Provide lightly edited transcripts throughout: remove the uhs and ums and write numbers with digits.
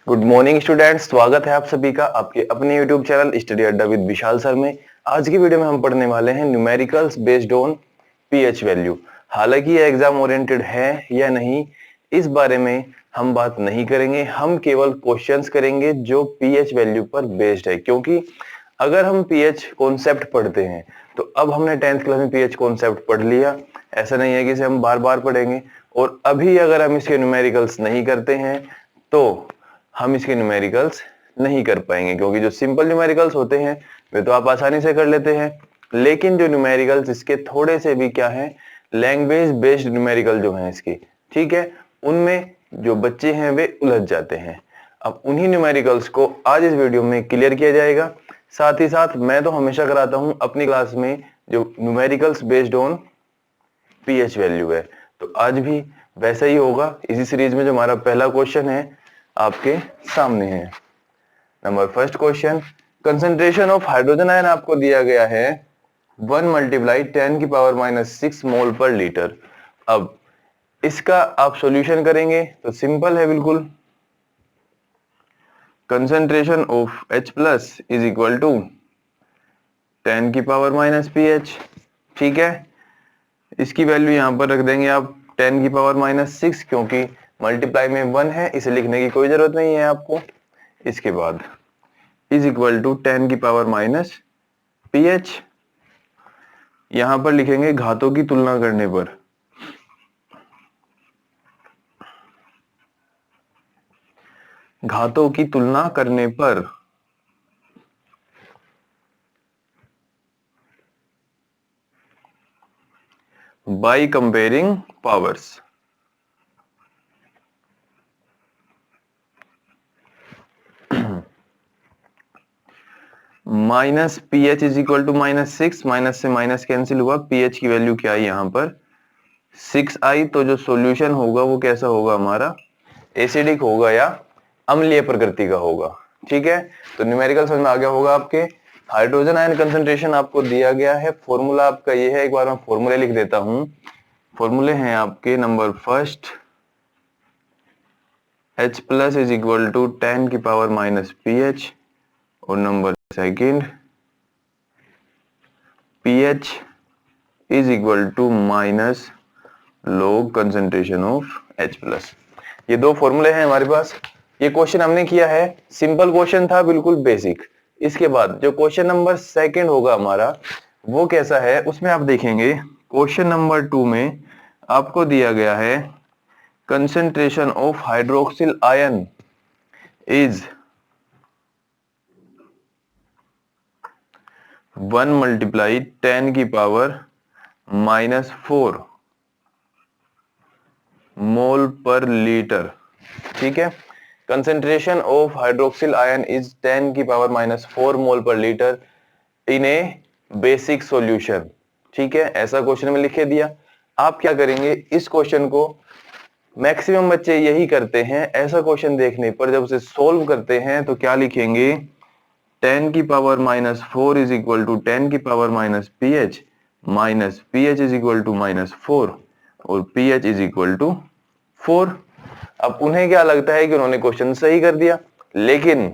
Good morning students, स्वागत है आप सभी का आपके अपने यूट्यूब चैनल स्टडी अड्डा विद विशाल सर में। आज की वीडियो में हम पढ़ने वाले हैं numericals based on pH value. हालांकि यह एग्जाम ओरिएंटेड है या नहीं, इस बारे में हम बात नहीं करेंगे। हम केवल क्वेश्चंस करेंगे जो पीएच वैल्यू पर बेस्ड है, क्योंकि अगर हम पीएच कॉन्सेप्ट पढ़ते हैं तो अब हमने 10th क्लास में पीएच कॉन्सेप्ट पढ़ लिया, ऐसा नहीं है कि इसे हम बार बार पढ़ेंगे। और अभी अगर हम इसके न्यूमेरिकल्स नहीं करते हैं तो हम इसके न्यूमेरिकल्स नहीं कर पाएंगे, क्योंकि जो सिंपल न्यूमेरिकल्स होते हैं वे तो आप आसानी से कर लेते हैं, लेकिन जो न्यूमेरिकल्स इसके थोड़े से भी क्या है, लैंग्वेज बेस्ड न्यूमेरिकल जो है इसकी, ठीक है, उनमें जो बच्चे हैं वे उलझ जाते हैं। अब उन्हीं न्यूमेरिकल्स को आज इस वीडियो में क्लियर किया जाएगा। साथ ही साथ मैं तो हमेशा कराता हूं अपनी क्लास में जो numericals based on pH value है, तो आज भी वैसा ही होगा। इसी सीरीज में जो हमारा पहला क्वेश्चन है आपके सामने है। Number first question, concentration of hydrogen ion आपको दिया गया है 1 मल्टीप्लाई 10 की पावर -6 मोल पर लीटर। अब इसका आप सॉल्यूशन करेंगे तो सिंपल है बिल्कुल। Concentration of H plus is equal to 10 की पावर -pH, ठीक है। इसकी वैल्यू यहां पर रख देंगे आप 10 की पावर -6, क्योंकि मल्टीप्लाई में 1 है, इसे लिखने की कोई जरूरत नहीं है आपको। इसके बाद इज इक्वल टू 10 की पावर -pH, यहां पर लिखेंगे घातों की तुलना करने पर। घातों की तुलना करने पर by comparing powers. Minus pH is equal to -6, minus से माइनस कैंसिल हुआ, pH की वैल्यू क्या आई यहाँ पर 6 आई। तो जो सॉल्यूशन होगा वो कैसा होगा हमारा, एसिडिक होगा या अम्लीय प्रकृति का होगा, ठीक है। तो न्यूमेरिकल समझ में आ गया होगा आपके। हाइड्रोजन आयन कंसंट्रेशन आपको दिया गया है, फॉर्मूला आपका ये है, एक बार मैं फॉर्मूले लिख देता हूं। फॉर्मूले हैं आपके, number first H plus is equal to 10 की पावर -pH, और number second pH is equal to minus log concentration of H plus. ये दो फॉर्मूले हैं हमारे पास। ये क्वेश्चन हमने किया है, सिंपल क्वेश्चन था, बिल्कुल बेसिक। इसके बाद जो क्वेश्चन नंबर सेकंड होगा हमारा वो कैसा है, उसमें आप देखेंगे क्वेश्चन नंबर 2 में आपको दिया गया है concentration of hydroxyl ion is 1 multiply 10 की पावर -4 मोल पर लीटर, ठीक है। Concentration of hydroxyl ion is 10 की पावर -4 मोल पर litre in A basic solution, ठीक है। ऐसा क्वेश्चन में लिखे दिया। आप क्या करेंगे, इस क्वेश्चन को मैक्सिमम बच्चे यही करते हैं, ऐसा क्वेश्चन देखने पर जब उसे सोल्व करते हैं तो क्या लिखेंगे, 10 की पावर -4 इज इक्वल टू 10 की power -pH, -pH is equal to -4, और pH इज इक्वल टू 4। अब उन्हें क्या लगता है कि उन्होंने क्वेश्चन सही कर दिया, लेकिन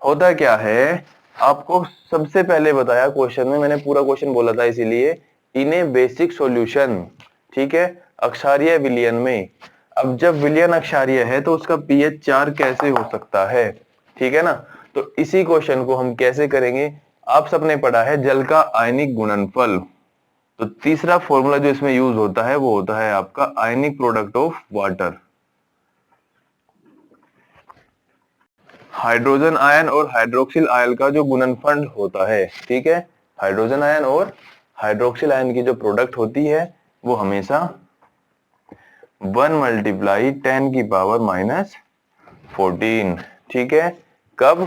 होता क्या है, आपको सबसे पहले बताया क्वेश्चन में, मैंने पूरा क्वेश्चन बोला था इसीलिए, इन्हें बेसिक सॉल्यूशन, ठीक है, अक्षारीय विलयन में। अब जब विलयन अक्षारीय है तो उसका pH 4 कैसे हो सकता है, ठीक है ना। तो इसी क्वेश्चन को हम कैसे करेंगे, आप सबने पढ़ा है जल का आयनिक गुणनफल। तो तीसरा फॉर्मूला जो इसमें यूज होता है वो होता है आपका आयनिक product of water. Hydrogen ion और हाइड्रोक्सिल आयन का जो गुणनफल होता है, ठीक है, हाइड्रोजन आयन और हाइड्रोक्सिल आयन की जो प्रोडक्ट होती है वो हमेशा 1 मल्टीप्लाई 10 की पावर -14, ठीक है। कब,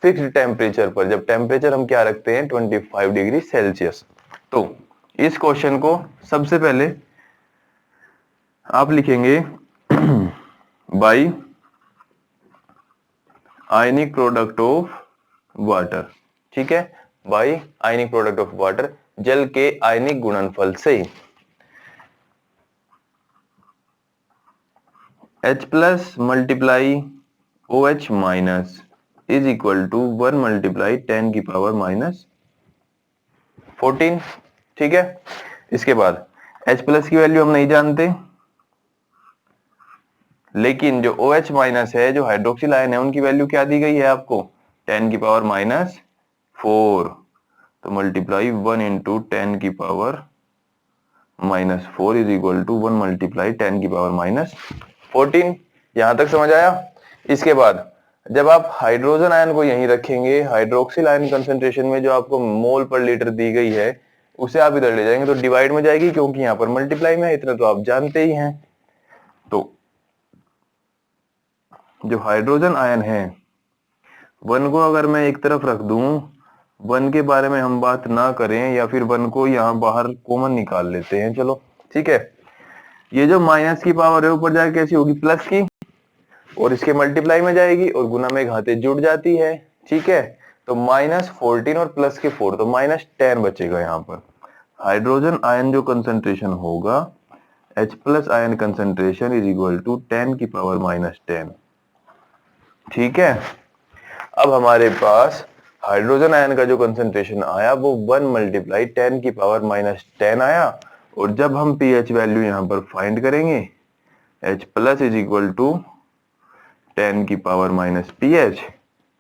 फिक्स्ड टेम्परेचर पर, जब टेम्परेचर हम क्या रखते हैं 25 डिग्री सेल्सियस। तो इस क्वेश्चन को सबसे पहले आप लिखेंगे by ionic product of water, ठीक है, by ionic product of water, जल के आयनिक गुणनफल से। H plus multiply OH minus is equal to 1 multiply 10 की पावर माइनस 14। ठीक है, इसके बाद H प्लस की वैल्यू हम नहीं जानते, लेकिन जो OH माइनस है, जो हाइड्रोक्सिल आयन है, उनकी वैल्यू क्या दी गई है आपको, 10 की पावर माइनस 4। तो मल्टीप्लाई 1 इंटू 10 की power minus 4 is equal to 1 multiply 10 की पावर माइनस 14। यहां तक समझ आया। इसके बाद जब आप हाइड्रोजन आयन को यहीं रखेंगे, हाइड्रोक्सिल आयन कंसेंट्रेशन में जो आपको मोल पर लीटर दी गई है उसे आप इधर ले जाएंगे तो डिवाइड में जाएगी, क्योंकि यहाँ पर मल्टीप्लाई में है, इतना तो आप जानते ही हैं। तो जो हाइड्रोजन आयन है, वन को अगर मैं एक तरफ रख दूं, वन के बारे में हम बात ना करें, या फिर वन को यहाँ बाहर कॉमन निकाल लेते हैं, चलो ठीक है। ये जो माइनस की पावर है ऊपर जाके कैसी होगी, प्लस की, और इसके मल्टीप्लाई में जाएगी और गुना में घातें जुड़ जाती है। ठीक है, तो माइनस 14 और प्लस के 4, तो माइनस 10 बचेगा यहाँ पर। हाइड्रोजन आयन जो कंसेंट्रेशन होगा, H plus ion concentration is equal to 10 की पावर माइनस 10। ठीक है, अब हमारे पास हाइड्रोजन आयन का जो कंसेंट्रेशन आया वो 1 मल्टीप्लाई 10 की पावर माइनस 10 आया, और जब हम pH वैल्यू यहां पर फाइंड करेंगे, H plus is equal to 10 की power minus pH।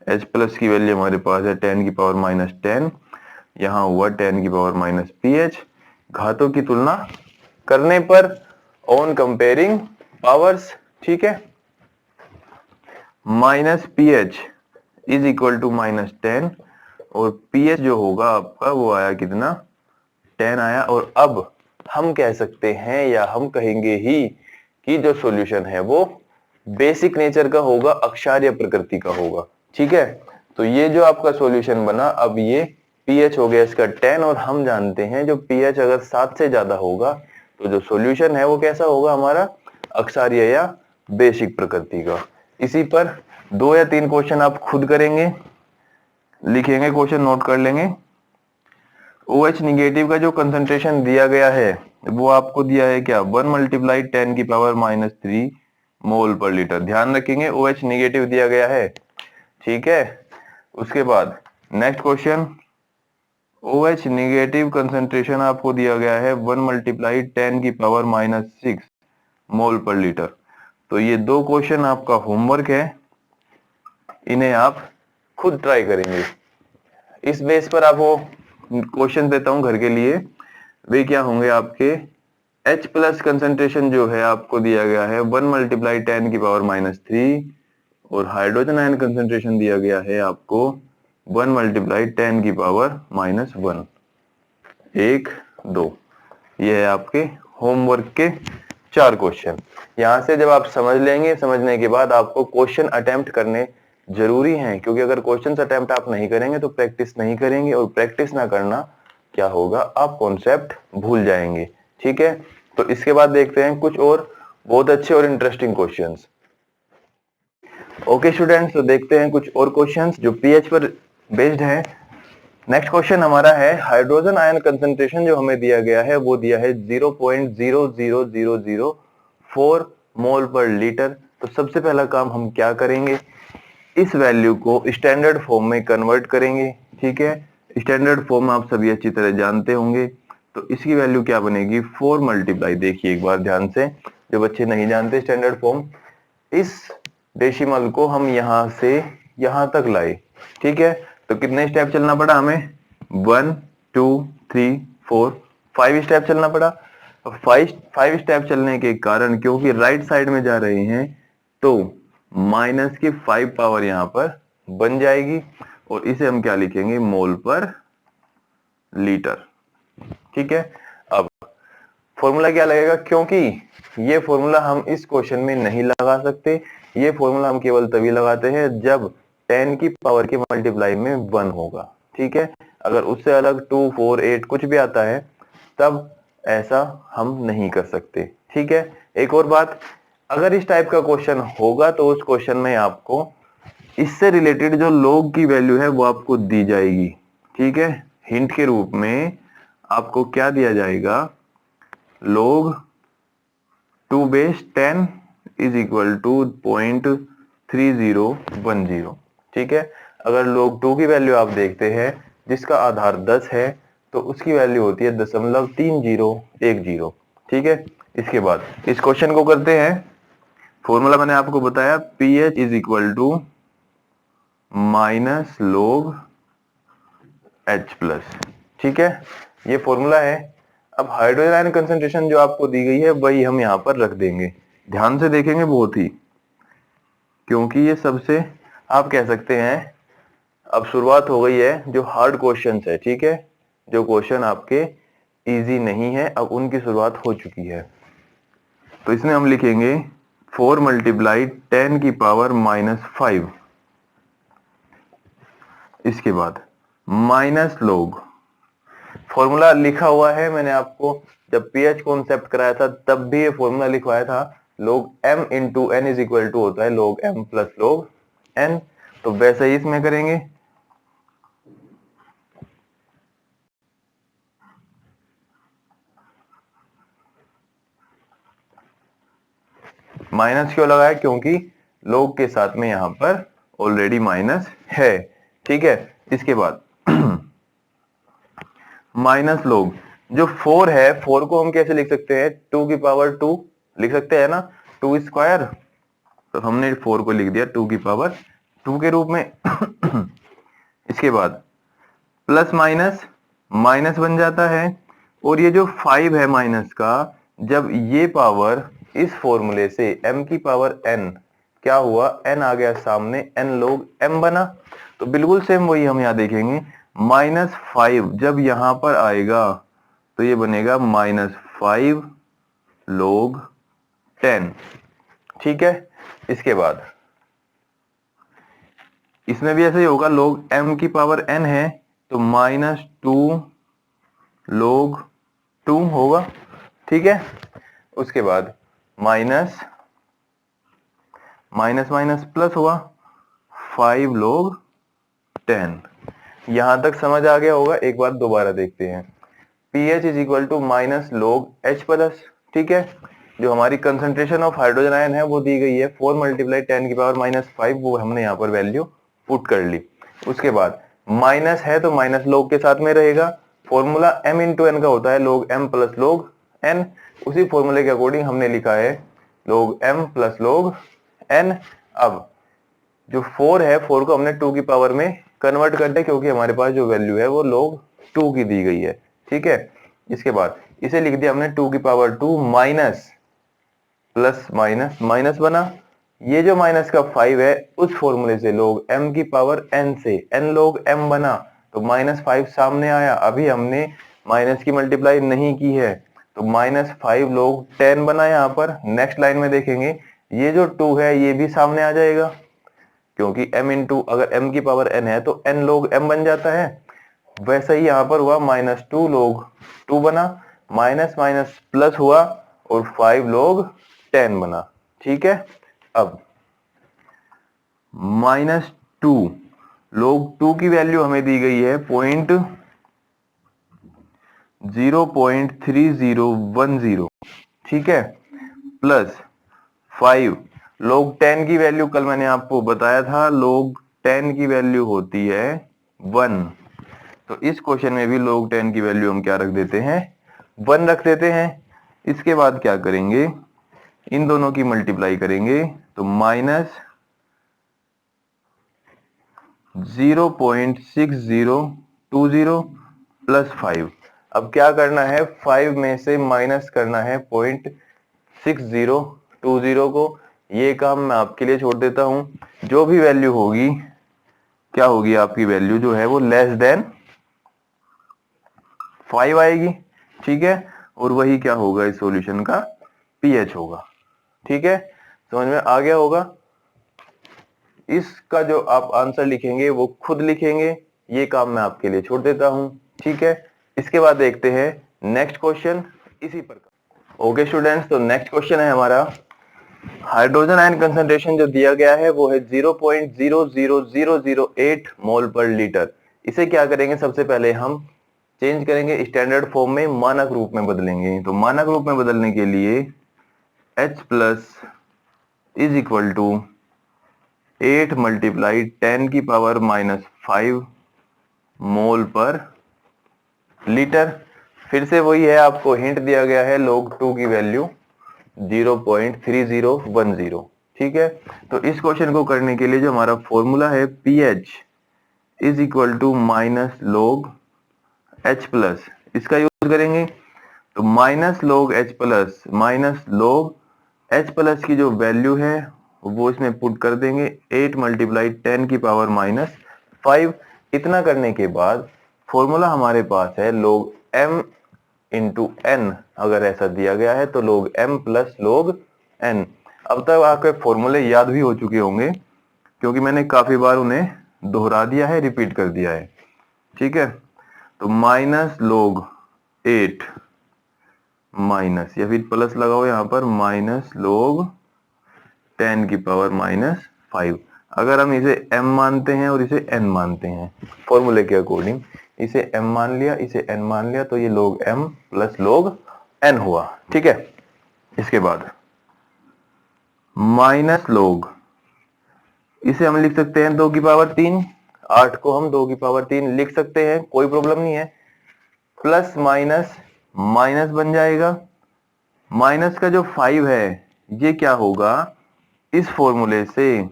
H plus की वैल्यू हमारे पास है 10 की पावर माइनस 10, यहां हुआ 10 की पावर माइनस pH। घातों की तुलना करने पर ऑन कंपेयरिंग पावर्स, ठीक है, minus pH is equal to minus 10, और pH जो होगा आपका वो आया कितना, 10 आया। और अब हम कह सकते हैं, या हम कहेंगे ही, कि जो सॉल्यूशन है वो बेसिक नेचर का होगा, अक्षारीय प्रकृति का होगा। ठीक है, तो ये जो आपका सॉल्यूशन बना, अब ये pH हो गया इसका 10, और हम जानते हैं जो pH अगर 7 से ज्यादा होगा तो जो सॉल्यूशन है वो कैसा होगा हमारा, अक्षारीय या बेसिक प्रकृति का। इसी पर 2 या 3 क्वेश्चन आप खुद करेंगे, लिखेंगे, क्वेश्चन नोट कर लेंगे। OH निगेटिव का जो कंसंट्रेशन दिया गया है वो आपको दिया है क्या, 1 मल्टीप्लाई 10 की पावर माइनस 3 मोल पर लीटर। ध्यान रखेंगे OH निगेटिव दिया गया है। ठीक है, उसके बाद next question, OH negative concentration आपको दिया गया है 1 मल्टीप्लाई 10 की पावर माइनस 6 मोल पर लीटर। तो ये 2 क्वेश्चन आपका होमवर्क है, इन्हें आप खुद ट्राई करेंगे। इस बेस पर आपको क्वेश्चन देता हूं घर के लिए, वे क्या होंगे आपके, H प्लस कंसेंट्रेशन जो है आपको दिया गया है 1 मल्टीप्लाई 10 की पावर माइनस 3, और हाइड्रोजन आयन कंसेंट्रेशन दिया गया है आपको 1 मल्टीप्लाई 10 की पावर माइनस 1। 1, 2, ये है आपके होमवर्क के 4 क्वेश्चन। यहां से जब आप समझ लेंगे, समझने के बाद आपको क्वेश्चन अटेम्प्ट करने जरूरी हैं, क्योंकि अगर क्वेश्चन अटेम्प्ट आप नहीं करेंगे तो प्रैक्टिस नहीं करेंगे, और प्रैक्टिस ना करना क्या होगा, आप कॉन्सेप्ट भूल जाएंगे। ठीक है, तो इसके बाद देखते हैं कुछ और बहुत अच्छे और इंटरेस्टिंग क्वेश्चंस। ओके स्टूडेंट्स, तो देखते हैं कुछ और क्वेश्चंस जो पीएच पर बेस्ड है। नेक्स्ट क्वेश्चन हमारा है, हाइड्रोजन आयन कंसंट्रेशन जो हमें दिया गया है वो दिया है 0.00004 मोल पर लीटर। तो सबसे पहला काम हम क्या करेंगे, इस वैल्यू को स्टैंडर्ड फॉर्म में कन्वर्ट करेंगे। ठीक है, स्टैंडर्ड फॉर्म आप सभी अच्छी तरह जानते होंगे। तो इसकी वैल्यू क्या बनेगी, 4 मल्टीप्लाई, देखिए एक बार ध्यान से, जो बच्चे नहीं जानते स्टैंडर्ड फॉर्म, इस डेसिमल को हम यहां से यहां तक लाए। ठीक है, तो कितने स्टेप चलना पड़ा हमें, 1 2 3 4 5 स्टेप चलना पड़ा। 5 स्टेप चलने के कारण, क्योंकि राइट साइड में जा रहे हैं, तो माइनस की 5 पावर यहां पर बन जाएगी, और इसे हम क्या लिखेंगे, मोल पर लीटर। ठीक है, अब फॉर्मूला क्या लगेगा, क्योंकि ये फॉर्मूला हम इस क्वेश्चन में नहीं लगा सकते, ये फॉर्मूला हम केवल तभी लगाते हैं जब 10 की पावर के मल्टीप्लाई में 1 होगा। ठीक है, अगर उससे अलग 2 4 8 कुछ भी आता है तब ऐसा हम नहीं कर सकते। ठीक है, एक और बात, अगर इस टाइप का क्वेश्चन होगा तो उस क्वेश्चन में आपको इससे रिलेटेड जो लॉग की वैल्यू है वो आपको दी जाएगी। ठीक है, हिंट के रूप में आपको क्या दिया जाएगा, log 2 base 10 is equal to 0.3010। ठीक है, अगर log 2 की वैल्यू आप देखते हैं जिसका आधार 10 है तो उसकी वैल्यू होती है 0.3010। ठीक है, इसके बाद इस क्वेश्चन को करते हैं। फॉर्मूला मैंने आपको बताया, pH is equal to minus log H plus. ठीक है, ये फॉर्मूला है। अब हाइड्रोजन आयन कंसंट्रेशन जो आपको दी गई है वही हम यहाँ पर रख देंगे। ध्यान से देखेंगे बहुत ही, क्योंकि ये सबसे आप कह सकते हैं अब शुरुआत हो गई है जो हार्ड क्वेश्चंस है। ठीक है, जो क्वेश्चन आपके इजी नहीं है अब उनकी शुरुआत हो चुकी है। तो इसमें हम लिखेंगे 4 मल्टीप्लाई 10 की पावर -5, इसके बाद माइनस लोग, फॉर्मूला लिखा हुआ है, मैंने आपको जब पीएच कॉन्सेप्ट कराया था तब भी ये फॉर्मूला लिखवाया था। log m into n is equal to होता है log m plus log n, तो वैसे ही इसमें करेंगे। माइनस क्यों लगाया, क्योंकि log के साथ में यहां पर ऑलरेडी माइनस है। ठीक है, इसके बाद माइनस लोग, जो 4 है 4 को हम कैसे लिख सकते हैं, 2 की पावर 2 लिख सकते हैं ना, 2 स्क्वायर, तो हमने 4 को लिख दिया 2 की पावर 2 के रूप में। इसके बाद प्लस माइनस माइनस बन जाता है, और ये जो 5 है माइनस का, जब ये पावर इस फॉर्मूले से m की पावर n, क्या हुआ, n आ गया सामने, n log m बना। तो बिल्कुल सेम वही हम यहाँ देखेंगे, -5 जब यहां पर आएगा तो ये बनेगा -5 log 10। ठीक है, इसके बाद इसमें भी ऐसे ही होगा, log m की पावर n है तो -2 log 2 होगा। ठीक है, उसके बाद माइनस माइनस माइनस प्लस हुआ 5 log 10। यहां तक समझ आ गया होगा, एक बार दोबारा देखते हैं। pH is equal to minus log H plus. ठीक है, जो हमारी कंसंट्रेशन ऑफ हाइड्रोजन आयन है वो दी गई है 4 मल्टीप्लाई 10 की पावर -5, वो हमने यहाँ पर वैल्यू पुट कर ली। उसके बाद माइनस है तो माइनस log के साथ में रहेगा, फॉर्मूला m इंटू एन का होता है log m plus log n, उसी फॉर्मूले के अकॉर्डिंग हमने लिखा है log m plus log n। अब जो 4 है 4 को हमने 2 की पावर में कन्वर्ट कर दिया, क्योंकि हमारे पास जो वैल्यू है वो log 2 की दी गई है। ठीक है, इसके बाद इसे लिख दिया हमने 2 की power 2 minus plus minus minus बना। ये जो माइनस का 5 है उस फॉर्मूले से log m की पावर n से n log m बना, तो -5 सामने आया। अभी हमने माइनस की मल्टीप्लाई नहीं की है तो -5 log 10 बना। यहाँ पर नेक्स्ट लाइन में देखेंगे ये जो 2 है ये भी सामने आ जाएगा, क्योंकि m इंटू अगर m की पावर n है तो n log m बन जाता है। वैसे ही यहाँ पर हुआ -2 log 2 बना, माइनस माइनस प्लस हुआ और 5 log 10 बना। ठीक है, अब -2 log 2 की वैल्यू हमें दी गई है 0.3010। ठीक है, प्लस 5 log 10 की वैल्यू कल मैंने आपको बताया था log 10 की वैल्यू होती है 1, तो इस क्वेश्चन में भी log 10 की वैल्यू हम क्या रख देते हैं, 1 रख देते हैं। इसके बाद क्या करेंगे, इन दोनों की मल्टीप्लाई करेंगे तो -0.6020 प्लस 5। अब क्या करना है, 5 में से माइनस करना है 0.6020 को। ये काम मैं आपके लिए छोड़ देता हूं। जो भी वैल्यू होगी, क्या होगी आपकी वैल्यू जो है वो लेस देन 5 आएगी। ठीक है, और वही क्या होगा इस सॉल्यूशन का pH होगा। ठीक है, समझ में आ गया होगा। इसका जो आप आंसर लिखेंगे वो खुद लिखेंगे, ये काम मैं आपके लिए छोड़ देता हूं। ठीक है, इसके बाद देखते हैं नेक्स्ट क्वेश्चन इसी प्रकार। ओके स्टूडेंट्स, तो नेक्स्ट क्वेश्चन है हमारा, हाइड्रोजन आयन कंसंट्रेशन जो दिया गया है वो है 0.00008 मोल पर लीटर। इसे क्या करेंगे, सबसे पहले हम चेंज करेंगे स्टैंडर्ड फॉर्म में, मानक रूप में बदलेंगे। तो मानक रूप में बदलने के लिए H plus is equal to 8 multiply 10 की पावर -5 मोल पर लीटर। फिर से वही है, आपको हिंट दिया गया है log 2 की वैल्यू 0.3010। ठीक है, तो इस क्वेश्चन को करने के लिए जो हमारा फॉर्मूला है pH is equal to minus log H plus, इसका यूज करेंगे। तो माइनस लोग H प्लस की जो वैल्यू है वो इसमें पुट कर देंगे, 8 मल्टीप्लाई 10 की पावर -5। इतना करने के बाद फॉर्मूला हमारे पास है log m इंटू n। अगर ऐसा दिया गया है तो log m plus log n। अब तक आपके फॉर्मूले याद भी हो चुके होंगे क्योंकि मैंने काफी बार उन्हें दोहरा दिया है, रिपीट कर दिया है। ठीक है, तो माइनस लोग 8 माइनस या फिर प्लस लगाओ यहां पर माइनस लोग 10 की पावर -5। अगर हम इसे m मानते हैं और इसे n मानते हैं फॉर्मूले के अकॉर्डिंग, इसे m मान लिया, इसे n मान लिया, तो ये log m plus log n हुआ। ठीक है, इसके बाद माइनस लोग, इसे हम लिख सकते हैं 2 की पावर 3, 8 को हम 2 की पावर 3 लिख सकते हैं, कोई प्रॉब्लम नहीं है। प्लस माइनस माइनस बन जाएगा, माइनस का जो 5 है ये क्या होगा, इस फॉर्मूले से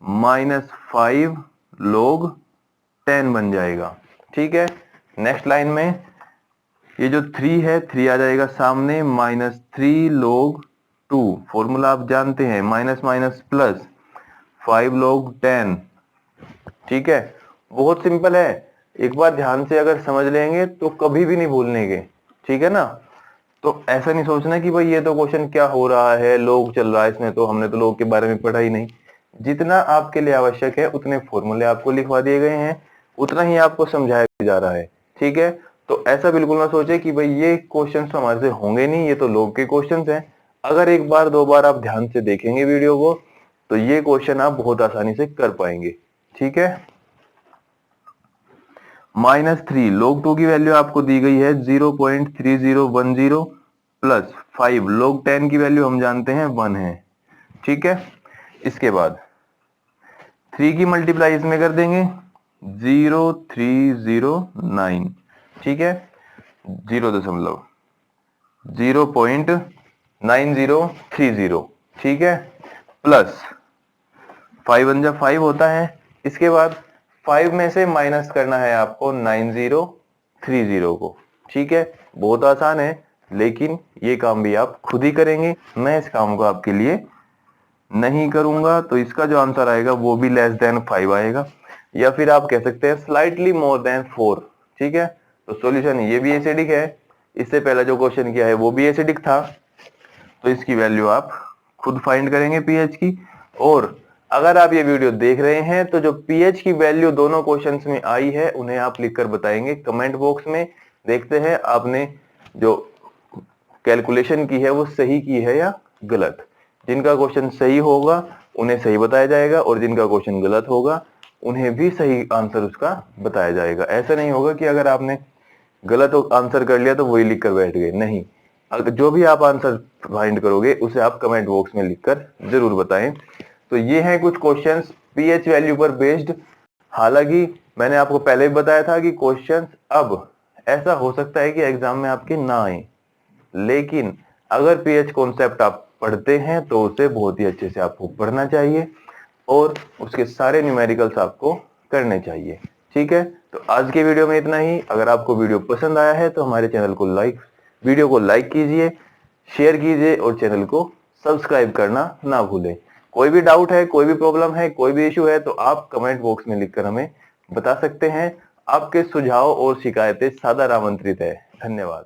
-5 log 10 बन जाएगा। ठीक है, नेक्स्ट लाइन में ये जो 3 है 3 आ जाएगा सामने, -3 log 2, फॉर्मूला आप जानते हैं, माइनस माइनस प्लस 5 log 10। ठीक है, बहुत सिंपल है, एक बार ध्यान से अगर समझ लेंगे तो कभी भी नहीं भूलने के। ठीक है ना, तो ऐसा नहीं सोचना कि भाई ये तो क्वेश्चन क्या हो रहा है, लोग चल रहा है इसमें, तो हमने तो लोग के बारे में पढ़ा ही नहीं। जितना आपके लिए आवश्यक है उतने फॉर्मूले आपको लिखवा दिए गए हैं, उतना ही आपको समझाया जा रहा है। ठीक है, तो ऐसा बिल्कुल ना सोचे कि भाई ये क्वेश्चन तो हमारे से होंगे नहीं, ये तो लोग के क्वेश्चन हैं। अगर एक बार दो बार आप ध्यान से देखेंगे वीडियो को तो ये क्वेश्चन आप बहुत आसानी से कर पाएंगे। ठीक है, -3 log 2 की वैल्यू आपको दी गई है 0.3010 प्लस 5 log 10 की वैल्यू हम जानते हैं 1 है। ठीक है, इसके बाद 3 की मल्टीप्लाई इसमें कर देंगे 0309। ठीक है, 0.9030। ठीक है, प्लस 5 वन जा 5 होता है। इसके बाद 5 में से माइनस करना है आपको 9030 को। ठीक है, बहुत आसान है, लेकिन ये काम भी आप खुद ही करेंगे, मैं इस काम को आपके लिए नहीं करूंगा। तो इसका जो आंसर आएगा वो भी लेस देन 5 आएगा, या फिर आप कह सकते हैं स्लाइटली मोर देन 4। ठीक है, तो सॉल्यूशन ये भी एसिडिक है, इससे पहले जो क्वेश्चन किया है वो भी एसिडिक था, तो इसकी वैल्यू आप खुद फाइंड करेंगे पीएच की। और अगर आप ये वीडियो देख रहे हैं तो जो पीएच की वैल्यू दोनों क्वेश्चंस में आई है उन्हें आप लिखकर बताएंगे कमेंट बॉक्स में। देखते हैं आपने जो कैलकुलेशन की है वो सही की है या गलत। जिनका क्वेश्चन सही होगा उन्हें सही बताया जाएगा, और जिनका क्वेश्चन गलत होगा उन्हें भी सही आंसर उसका बताया जाएगा। ऐसा नहीं होगा कि अगर आपने गलत आंसर कर लिया तो वही लिख कर बैठ गए, नहीं। जो भी आप आंसर फाइंड करोगे उसे आप कमेंट बॉक्स में लिखकर जरूर बताएं। तो ये हैं कुछ क्वेश्चंस पीएच वैल्यू पर बेस्ड। हालांकि मैंने आपको पहले भी बताया था कि क्वेश्चंस अब ऐसा हो सकता है कि एग्जाम में आपके ना आए, लेकिन अगर पीएच कॉन्सेप्ट आप पढ़ते हैं तो उसे बहुत ही अच्छे से आपको पढ़ना चाहिए और उसके सारे न्यूमेरिकल्स आपको करने चाहिए। ठीक है, तो आज के वीडियो में इतना ही। अगर आपको वीडियो पसंद आया है तो हमारे चैनल को वीडियो को लाइक कीजिए, शेयर कीजिए और चैनल को सब्सक्राइब करना ना भूलें। कोई भी डाउट है, कोई भी प्रॉब्लम है, कोई भी इशू है तो आप कमेंट बॉक्स में लिखकर हमें बता सकते हैं। आपके सुझाव और शिकायतें सादर आमंत्रित है। धन्यवाद।